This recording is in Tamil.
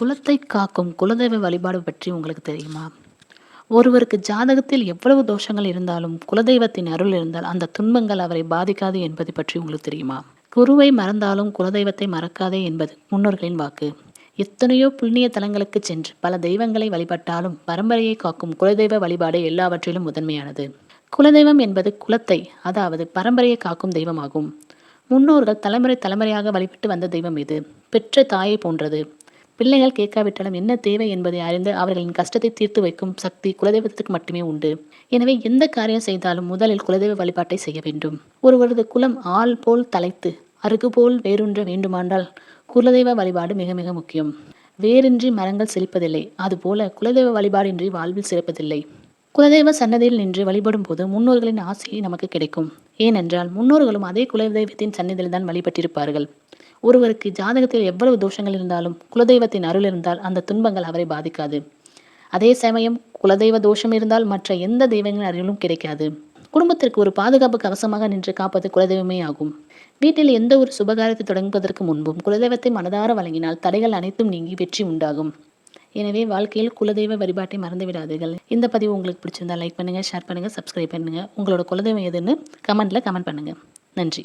குலத்தை காக்கும் குலதெய்வ வழிபாடு பற்றி உங்களுக்கு தெரியுமா? ஒருவருக்கு ஜாதகத்தில் எவ்வளவு தோஷங்கள் இருந்தாலும் குலதெய்வத்தின் அருள் இருந்தால் அந்த துன்பங்கள் அவரை பாதிக்காது என்பது பற்றி உங்களுக்கு தெரியுமா? குருவை மறந்தாலும் குலதெய்வத்தை மறக்காதே என்பது முன்னோர்களின் வாக்கு. எத்தனையோ புண்ணிய தலங்களுக்கு சென்று பல தெய்வங்களை வழிபட்டாலும் பரம்பரையை காக்கும் குலதெய்வ வழிபாடு எல்லாவற்றிலும் முதன்மையானது. குலதெய்வம் என்பது குலத்தை, அதாவது பரம்பரையை காக்கும் தெய்வமாகும். முன்னோர்கள் தலைமுறை தலைமுறையாக வழிபட்டு வந்த தெய்வம் இது. பெற்ற தாயை போன்றது. பிள்ளைகள் கேட்காவிட்டாலும் என்ன தேவை என்பதை அறிந்து அவர்களின் கஷ்டத்தை தீர்த்து வைக்கும் சக்தி குலதெய்வத்துக்கு மட்டுமே உண்டு. எனவே எந்த காரியம் செய்தாலும் முதலில் குலதெய்வ வழிபாட்டை செய்ய வேண்டும். ஒருவரது குலம் ஆள் போல் தலைத்து அருகு போல் வேரூன்ற வேண்டுமானால் குலதெய்வ வழிபாடு மிக மிக முக்கியம். வேரின்றி மரங்கள் செழிப்பதில்லை, அதுபோல குலதெய்வ வழிபாடின்றி வாழ்வில் சிறப்பதில்லை. குலதெய்வ சன்னதியில் நின்று வழிபடும் போது முன்னோர்களின் ஆசை நமக்கு கிடைக்கும். ஏனென்றால் முன்னோர்களும் அதே குலதெய்வத்தின் சன்னதியில் தான் வழிபட்டிருப்பார்கள். ஒருவருக்கு ஜாதகத்தில் எவ்வளவு தோஷங்கள் இருந்தாலும் குலதெய்வத்தின் அருள் இருந்தால் அந்த துன்பங்கள் அவரை பாதிக்காது. அதே சமயம் குலதெய்வ தோஷம் இருந்தால் மற்ற எந்த தெய்வங்களின் அருளும் கிடைக்காது. குடும்பத்திற்கு ஒரு பாதுகாப்பு கவசமாக நின்று காப்பது குலதெய்வமே ஆகும். வீட்டில் எந்த ஒரு சுபகாரியத்தை தொடங்குவதற்கு முன்பும் குலதெய்வத்தை மனதார வழங்கினால் தடைகள் அனைத்தும் நீங்கி வெற்றி உண்டாகும். எனவே வாழ்க்கையில் குலதெய்வ வழிபாட்டை மறந்து விடாதீர்கள். இந்த பதிவு உங்களுக்கு பிடிச்சிருந்தா லைக் பண்ணுங்க, ஷேர் பண்ணுங்க, சப்ஸ்கிரைப் பண்ணுங்க. உங்களோட குலதெய்வம் எதுன்னு கமெண்ட்ல கமெண்ட் பண்ணுங்க. நன்றி.